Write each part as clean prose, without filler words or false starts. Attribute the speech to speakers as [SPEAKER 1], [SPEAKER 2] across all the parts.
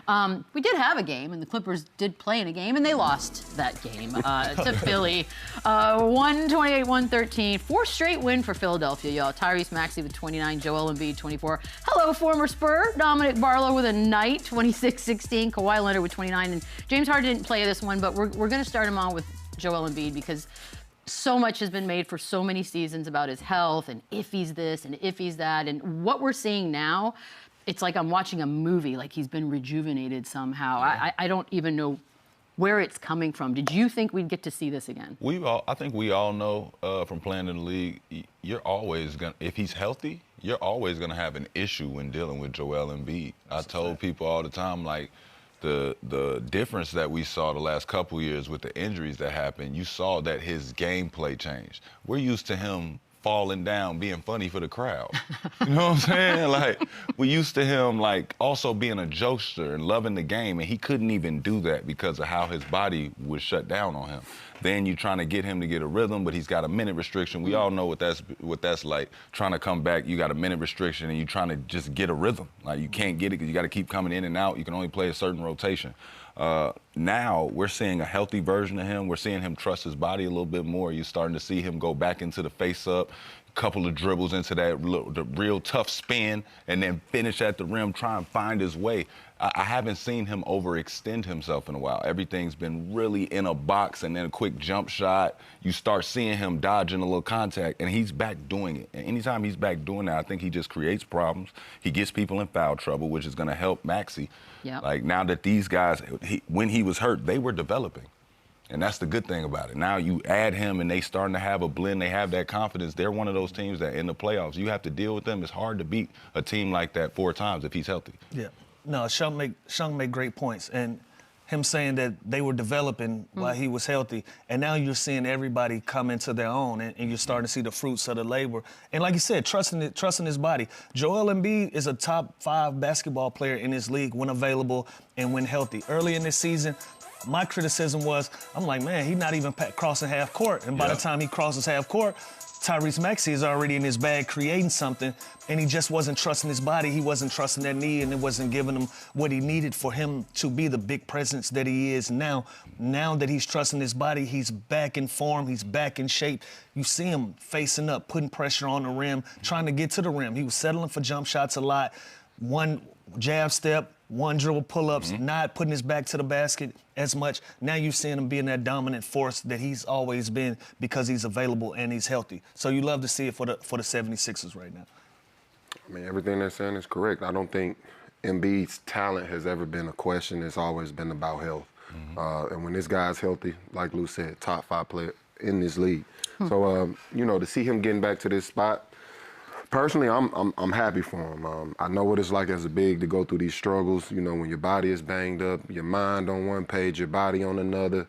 [SPEAKER 1] We did have a game, and the Clippers did play in a game, and they lost that game to Philly. 128-113. 4th straight win for Philadelphia, y'all. Tyrese Maxey with 29, Joel Embiid 24. Hello, former Spur. Dominic Barlow with a night, 26-16. Kawhi Leonard with 29. And James Harden didn't play this one, but we're going to start him on with Joel Embiid because so much has been made for so many seasons about his health and if he's this and if he's that. And what we're seeing now, it's like I'm watching a movie, like he's been rejuvenated somehow. Yeah. I don't even know where it's coming from. Did you think we'd get to see this again?
[SPEAKER 2] I think we all know from playing in the league, you're always going to, if he's healthy, you're always going to have an issue when dealing with Joel Embiid. I told people all the time, like, the difference that we saw the last couple years with the injuries that happened, you saw that his gameplay changed. We're used to him falling down, being funny for the crowd. You know what I'm saying? Like, we used to him, like, also being a jokester and loving the game, and he couldn't even do that because of how his body was shut down on him. Then you're trying to get him to get a rhythm, but he's got a minute restriction. We all know what that's like. Trying to come back, you got a minute restriction, and you're trying to just get a rhythm. Like, you can't get it because you got to keep coming in and out. You can only play a certain rotation. Now we're seeing a healthy version of him. We're seeing him trust his body a little bit more. You're starting to see him go back into the face-up, couple of dribbles into the real tough spin, and then finish at the rim, try and find his way. I haven't seen him overextend himself in a while. Everything's been really in a box and then a quick jump shot. You start seeing him dodging a little contact, and he's back doing it. And anytime he's back doing that, I think he just creates problems. He gets people in foul trouble, which is going to help Maxey. Yep. Like, now that these guys, when he was hurt, they were developing. And that's the good thing about it. Now you add him and they starting to have a blend. They have that confidence. They're one of those teams that in the playoffs, you have to deal with them. It's hard to beat a team like that 4 times if he's healthy. Yeah.
[SPEAKER 3] No, Shunk made great points. And him saying that they were developing while he was healthy. And now you're seeing everybody come into their own and you're starting to see the fruits of the labor. And like you said, trusting his body. Joel Embiid is a top 5 basketball player in this league when available and when healthy. Early in this season, my criticism was, I'm like, man, he's not even crossing half court. And by the time he crosses half court, Tyrese Maxey is already in his bag creating something, and he just wasn't trusting his body. He wasn't trusting that knee, and it wasn't giving him what he needed for him to be the big presence that he is now. Now that he's trusting his body, he's back in form, he's back in shape. You see him facing up, putting pressure on the rim, trying to get to the rim. He was settling for jump shots a lot. One jab step, one dribble pull-ups, not putting his back to the basket as much. Now you're seeing him being that dominant force that he's always been because he's available and he's healthy. So you love to see it for the 76ers right now.
[SPEAKER 4] I mean, everything they're saying is correct. I don't think Embiid's talent has ever been a question. It's always been about health. And when this guy's healthy, like Lou said, top 5 player in this league. So, you know, to see him getting back to this spot, personally, I'm happy for him. I know what it's like as a big to go through these struggles. You know, when your body is banged up, your mind on one page, your body on another.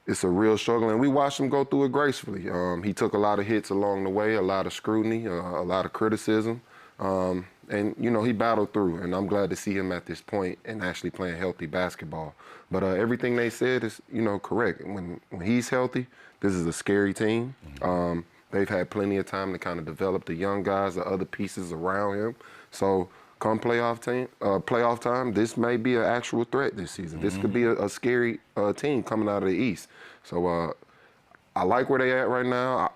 [SPEAKER 4] It's a real struggle, and we watched him go through it gracefully. He took a lot of hits along the way, a lot of scrutiny, a lot of criticism. And, you know, he battled through, and I'm glad to see him at this point and actually playing healthy basketball. But everything they said is, you know, correct. When he's healthy, this is a scary team. They've had plenty of time to kind of develop the young guys, the other pieces around him. So come playoff time, this may be an actual threat this season. This could be a scary team coming out of the East. So I like where they're at right now.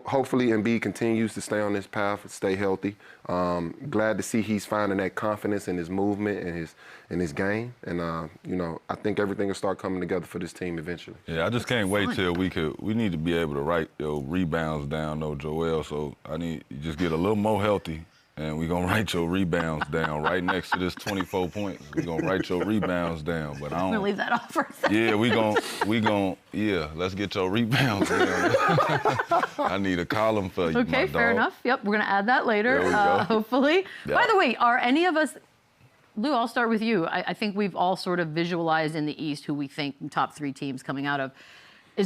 [SPEAKER 4] Hopefully Embiid continues to stay on this path, stay healthy. Glad to see he's finding that confidence in his movement and his game. And, you know, I think everything will start coming together for this team eventually.
[SPEAKER 2] Yeah, I just can't wait till we need to be able to write your rebounds down, though, Joel. So I need you just get a little more healthy. And we're going to write your rebounds down right next to this 24 points. We're going to write your rebounds down. But I don't...
[SPEAKER 1] I'm going to leave that off for a second.
[SPEAKER 2] Yeah, let's get your rebounds down. I need a column for you,
[SPEAKER 1] Okay, fair enough. Yep, we're going to add that later, hopefully. Yeah. By the way, are any of us... Lou, I'll start with you. I think we've all sort of visualized in the East who we think top 3 teams coming out of.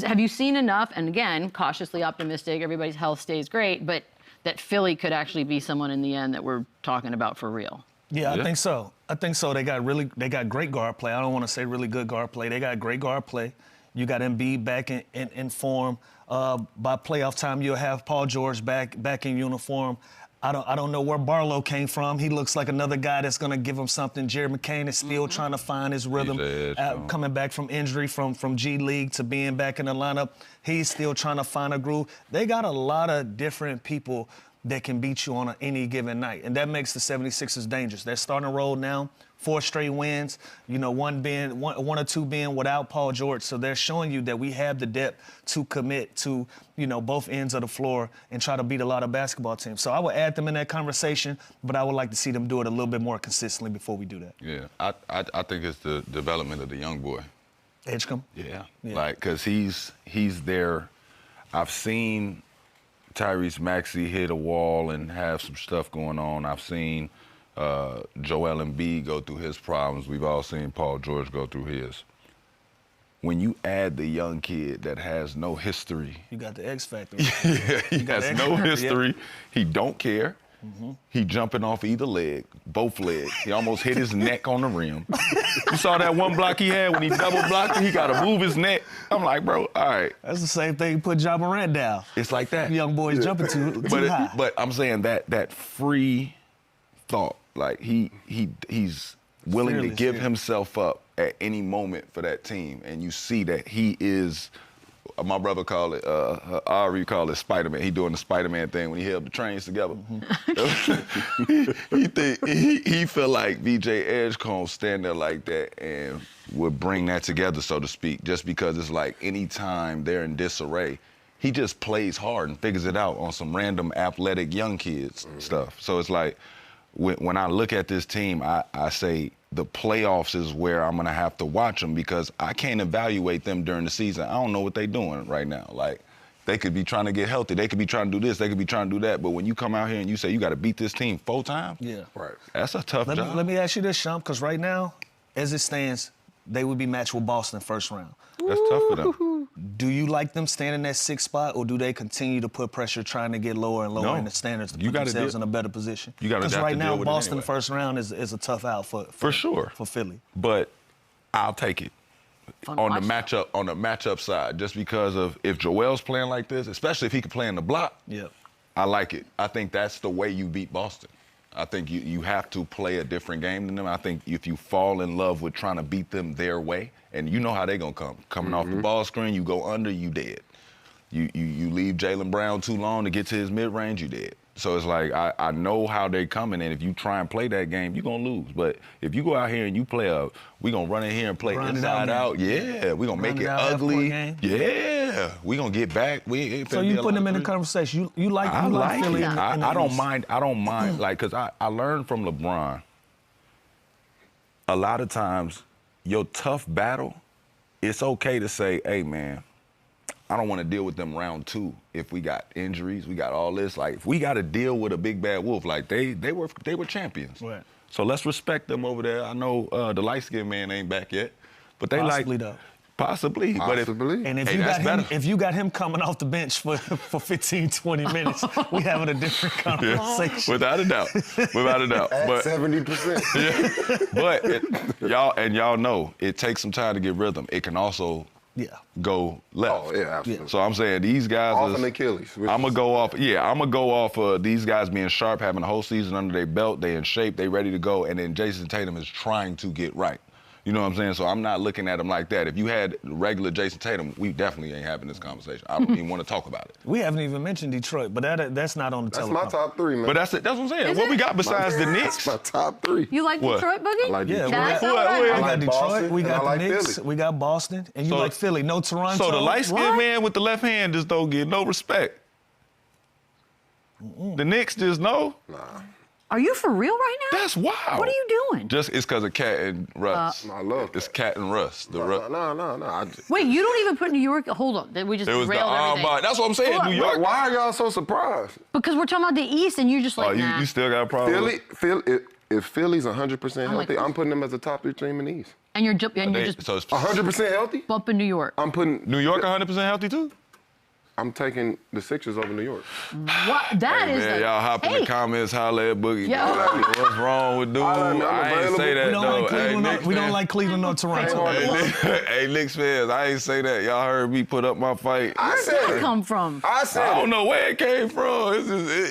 [SPEAKER 1] Have you seen enough, and again, cautiously optimistic, everybody's health stays great, but that Philly could actually be someone in the end that we're talking about for real?
[SPEAKER 3] Yeah, I think so. They got great guard play. I don't want to say really good guard play. They got great guard play. You got Embiid back in form. By playoff time, you'll have Paul George back in uniform. I don't know where Barlow came from. He looks like another guy that's going to give him something. Jared McCain is still trying to find his rhythm. Coming back from injury from G League to being back in the lineup. He's still trying to find a groove. They got a lot of different people that can beat you on any given night. And that makes the 76ers dangerous. They're starting to roll now. 4 straight wins, you know, one or two being without Paul George. So they're showing you that we have the depth to commit to, you know, both ends of the floor and try to beat a lot of basketball teams. So I would add them in that conversation, but I would like to see them do it a little bit more consistently before we do that.
[SPEAKER 2] Yeah, I think it's the development of the young boy.
[SPEAKER 3] Edgecombe?
[SPEAKER 2] Yeah. Like, because he's there. I've seen Tyrese Maxey hit a wall and have some stuff going on. I've seen Joel Embiid go through his problems. We've all seen Paul George go through his. When you add the young kid that has no history.
[SPEAKER 3] You got the X factor.
[SPEAKER 2] Yeah, he has no history. Yeah. He don't care. He jumping off either leg, both legs. He almost hit his neck on the rim. You saw that one block he had when he double blocked it? He got to move his neck. I'm like, bro, all right.
[SPEAKER 3] That's the same thing you put Ja Morant down.
[SPEAKER 2] It's like that.
[SPEAKER 3] Young boys jumping too high.
[SPEAKER 2] But I'm saying that free thought, like he's willing to give himself up at any moment for that team. And you see that he is, my brother called it, Ari called it Spider-Man. He doing the Spider-Man thing when he held the trains together. he feel like VJ Edgecombe stand there like that and would bring that together, so to speak, just because it's like anytime they're in disarray, he just plays hard and figures it out on some random athletic young kids stuff. So it's like, when I look at this team, I say the playoffs is where I'm going to have to watch them because I can't evaluate them during the season. I don't know what they're doing right now. Like, they could be trying to get healthy. They could be trying to do this. They could be trying to do that. But when you come out here and you say you got to beat this team 4 times, that's a tough job.
[SPEAKER 3] Let me ask you this, Shump, because right now, as it stands, they would be matched with Boston first round.
[SPEAKER 2] That's tough for them.
[SPEAKER 3] Do you like them staying in that 6th spot, or do they continue to put pressure trying to get lower and lower in the standards to put themselves in a better position?
[SPEAKER 2] You got to
[SPEAKER 3] Because right now, Boston
[SPEAKER 2] anyway.
[SPEAKER 3] first round is a tough out for
[SPEAKER 2] sure
[SPEAKER 3] for Philly.
[SPEAKER 2] But I'll take it on the matchup side, just because of if Joel's playing like this, especially if he can play in the block.
[SPEAKER 3] Yeah,
[SPEAKER 2] I like it. I think that's the way you beat Boston. I think you have to play a different game than them. I think if you fall in love with trying to beat them their way, and you know how they're going to come. Coming off the ball screen, you go under, you dead. You leave Jaylen Brown too long to get to his mid-range, you dead. So it's like, I know how they're coming, and if you try and play that game, you're going to lose. But if you go out here and you play we're going to run in here and play inside out. Yeah, we're going to make it ugly. Yeah, we're going to get back.
[SPEAKER 3] So you put them in the conversation. You like Philly.
[SPEAKER 2] I don't mind. Like, because I learned from LeBron, a lot of times, your tough battle, it's okay to say, hey, man, I don't want to deal with them round 2 if we got injuries, we got all this. Like, if we got to deal with a big bad wolf, like they were champions.
[SPEAKER 3] Right.
[SPEAKER 2] So let's respect them over there. I know the light-skinned man ain't back yet, but they
[SPEAKER 3] Possibly, though.
[SPEAKER 2] Possibly.
[SPEAKER 3] And if you got him coming off the bench for 15, 20 minutes, we having a different conversation.
[SPEAKER 2] Yeah, without a doubt.
[SPEAKER 4] At 70%.
[SPEAKER 2] But y'all know it takes some time to get rhythm. It can also go left.
[SPEAKER 4] Oh, yeah, absolutely.
[SPEAKER 2] So I'm saying these guys
[SPEAKER 4] off an Achilles.
[SPEAKER 2] I'm gonna go off of these guys being sharp, having a whole season under their belt, they in shape, they ready to go, and then Jason Tatum is trying to get right. You know what I'm saying? So I'm not looking at him like that. If you had regular Jason Tatum, we definitely ain't having this conversation. I don't even want to talk about it.
[SPEAKER 3] We haven't even mentioned Detroit, but that's not on the
[SPEAKER 4] teleprompter. That's my top 3, man.
[SPEAKER 2] But that's what I'm saying. What we got besides the Knicks?
[SPEAKER 4] That's my top 3.
[SPEAKER 1] You like Detroit, Boogie?
[SPEAKER 4] I like Detroit.
[SPEAKER 3] We got Detroit, we got the Knicks, we got Boston, and you like Philly. No Toronto.
[SPEAKER 2] So the light-skinned man with the left hand just don't get no respect. The Knicks just no.
[SPEAKER 4] Nah.
[SPEAKER 1] Are you for real right now?
[SPEAKER 2] That's wild.
[SPEAKER 1] What are you doing?
[SPEAKER 2] Just it's because of Cat and Russ.
[SPEAKER 4] I love
[SPEAKER 2] It's Cat and Russ.
[SPEAKER 4] No.
[SPEAKER 1] Wait, you don't even put New York. Hold on, we just railed everything.
[SPEAKER 2] That's what I'm saying. New York.
[SPEAKER 4] Why are y'all so surprised?
[SPEAKER 1] Because we're talking about the East, and you're just like, nah.
[SPEAKER 2] You still got a problem.
[SPEAKER 4] If Philly's 100% healthy, I'm putting them as a top 3 team in the East.
[SPEAKER 1] And you're just
[SPEAKER 2] so it's
[SPEAKER 4] 100% healthy.
[SPEAKER 1] bumping New York.
[SPEAKER 4] I'm putting
[SPEAKER 2] New York 100% healthy too.
[SPEAKER 4] I'm taking the Sixers over New York.
[SPEAKER 1] What? That
[SPEAKER 2] Hey,
[SPEAKER 1] is
[SPEAKER 2] man,
[SPEAKER 1] the
[SPEAKER 2] y'all hop in the
[SPEAKER 1] take.
[SPEAKER 2] comments, holla at Boogie.
[SPEAKER 1] Yeah.
[SPEAKER 2] Man. What's wrong with dude?
[SPEAKER 4] I'm
[SPEAKER 2] I ain't
[SPEAKER 4] available.
[SPEAKER 2] say that
[SPEAKER 3] We don't
[SPEAKER 2] though.
[SPEAKER 3] like Cleveland.
[SPEAKER 2] Knicks
[SPEAKER 3] We don't
[SPEAKER 2] fans.
[SPEAKER 3] like Cleveland or Toronto.
[SPEAKER 2] Hey, Knicks fans, I ain't say that. Y'all heard me put up my fight.
[SPEAKER 4] I
[SPEAKER 1] Where
[SPEAKER 4] said
[SPEAKER 1] did that
[SPEAKER 4] it.
[SPEAKER 1] come from?
[SPEAKER 4] I said
[SPEAKER 2] I
[SPEAKER 4] it.
[SPEAKER 2] don't know where it came from.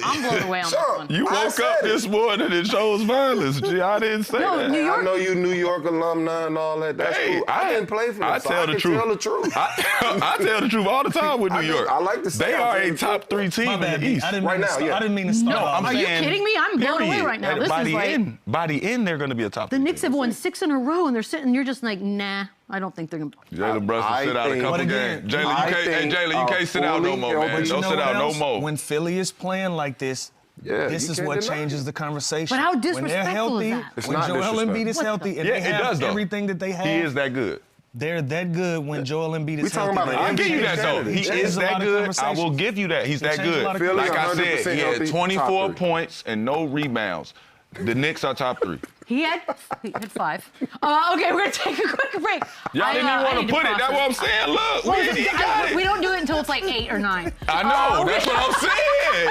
[SPEAKER 1] I'm blown away on this
[SPEAKER 4] Sean,
[SPEAKER 1] one.
[SPEAKER 2] You
[SPEAKER 4] I
[SPEAKER 2] woke
[SPEAKER 4] said
[SPEAKER 2] up
[SPEAKER 4] it.
[SPEAKER 2] this morning and chose violence. Gee, I didn't say
[SPEAKER 1] No,
[SPEAKER 2] that.
[SPEAKER 1] New York-
[SPEAKER 4] I know you New York alumni and all that. That's
[SPEAKER 2] Hey,
[SPEAKER 4] cool. I didn't play for them,
[SPEAKER 2] I
[SPEAKER 4] so
[SPEAKER 2] tell
[SPEAKER 4] I
[SPEAKER 2] the
[SPEAKER 4] can
[SPEAKER 2] truth.
[SPEAKER 4] tell the truth.
[SPEAKER 2] I tell the truth all the time with New York.
[SPEAKER 4] I like to say
[SPEAKER 2] They
[SPEAKER 4] I
[SPEAKER 2] are
[SPEAKER 4] tell
[SPEAKER 2] a
[SPEAKER 4] the
[SPEAKER 2] top
[SPEAKER 4] truth.
[SPEAKER 2] 3 team
[SPEAKER 3] My
[SPEAKER 2] in
[SPEAKER 3] bad,
[SPEAKER 2] the
[SPEAKER 3] D.
[SPEAKER 2] East.
[SPEAKER 3] I didn't
[SPEAKER 4] Right
[SPEAKER 3] mean to
[SPEAKER 4] now,
[SPEAKER 3] start.
[SPEAKER 4] yeah.
[SPEAKER 3] I didn't mean to start.
[SPEAKER 2] No,
[SPEAKER 3] off.
[SPEAKER 2] I'm
[SPEAKER 1] Are you
[SPEAKER 2] saying,
[SPEAKER 1] kidding me? I'm blown away
[SPEAKER 2] period.
[SPEAKER 1] right now. This
[SPEAKER 2] by
[SPEAKER 1] is
[SPEAKER 2] the
[SPEAKER 1] like
[SPEAKER 2] end, by the end, they're going to be a top.
[SPEAKER 1] the
[SPEAKER 2] 3
[SPEAKER 1] Knicks
[SPEAKER 2] team.
[SPEAKER 1] have won 6 in a row, and they're sitting. You're just like, nah. I don't think they're gonna.
[SPEAKER 2] Jalen Brunson
[SPEAKER 4] I
[SPEAKER 2] sit out a
[SPEAKER 4] think-
[SPEAKER 2] couple
[SPEAKER 3] But again,
[SPEAKER 2] games. Jalen,
[SPEAKER 4] I
[SPEAKER 2] you can't. Hey,
[SPEAKER 4] think
[SPEAKER 2] Jalen, you can't sit out no
[SPEAKER 4] fully
[SPEAKER 2] more,
[SPEAKER 4] healthy-
[SPEAKER 2] man.
[SPEAKER 3] But you
[SPEAKER 2] Don't
[SPEAKER 3] know
[SPEAKER 2] sit
[SPEAKER 3] what
[SPEAKER 2] out no
[SPEAKER 3] else?
[SPEAKER 2] more.
[SPEAKER 3] When Philly is playing like this,
[SPEAKER 4] Yeah,
[SPEAKER 3] this
[SPEAKER 4] you
[SPEAKER 3] is
[SPEAKER 4] can't
[SPEAKER 3] what
[SPEAKER 4] deny
[SPEAKER 3] changes
[SPEAKER 4] it.
[SPEAKER 3] the conversation.
[SPEAKER 1] But how
[SPEAKER 3] when they're
[SPEAKER 1] disrespectful
[SPEAKER 3] healthy,
[SPEAKER 1] is that?
[SPEAKER 4] It's
[SPEAKER 3] when
[SPEAKER 4] not
[SPEAKER 3] Joel Embiid is
[SPEAKER 4] disrespectful.
[SPEAKER 3] healthy and
[SPEAKER 2] Yeah,
[SPEAKER 3] they
[SPEAKER 2] it
[SPEAKER 3] have
[SPEAKER 2] does though.
[SPEAKER 3] everything that they have,
[SPEAKER 2] He is that good.
[SPEAKER 3] they're that good when Joel Embiid
[SPEAKER 4] We
[SPEAKER 3] is
[SPEAKER 4] talking
[SPEAKER 3] healthy.
[SPEAKER 4] about an
[SPEAKER 2] I'll give you
[SPEAKER 4] MVP
[SPEAKER 2] that though. He
[SPEAKER 4] candidate.
[SPEAKER 2] is
[SPEAKER 3] a
[SPEAKER 2] that
[SPEAKER 3] lot of
[SPEAKER 2] good. I
[SPEAKER 3] conversations.
[SPEAKER 2] will give you that. He's that
[SPEAKER 3] changed a
[SPEAKER 2] good.
[SPEAKER 3] lot of
[SPEAKER 4] Philly
[SPEAKER 2] Like I
[SPEAKER 4] 100%
[SPEAKER 2] said, he had
[SPEAKER 4] healthy,
[SPEAKER 2] 24
[SPEAKER 4] top 3.
[SPEAKER 2] points and no rebounds. The Knicks are top 3.
[SPEAKER 1] He had 5. Okay, we're gonna take a quick break.
[SPEAKER 2] Y'all didn't even
[SPEAKER 1] I
[SPEAKER 2] want
[SPEAKER 1] need
[SPEAKER 2] to put it. That's what I'm
[SPEAKER 1] process.
[SPEAKER 2] saying. Look,
[SPEAKER 1] Well,
[SPEAKER 2] we got it.
[SPEAKER 1] we don't do it until it's like 8 or 9.
[SPEAKER 2] I know.
[SPEAKER 1] Okay.
[SPEAKER 2] That's what I'm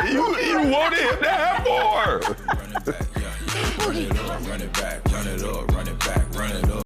[SPEAKER 2] saying. You wanted him to have more.
[SPEAKER 1] Boogie.
[SPEAKER 5] Run it back, run it up, run it back, run it up.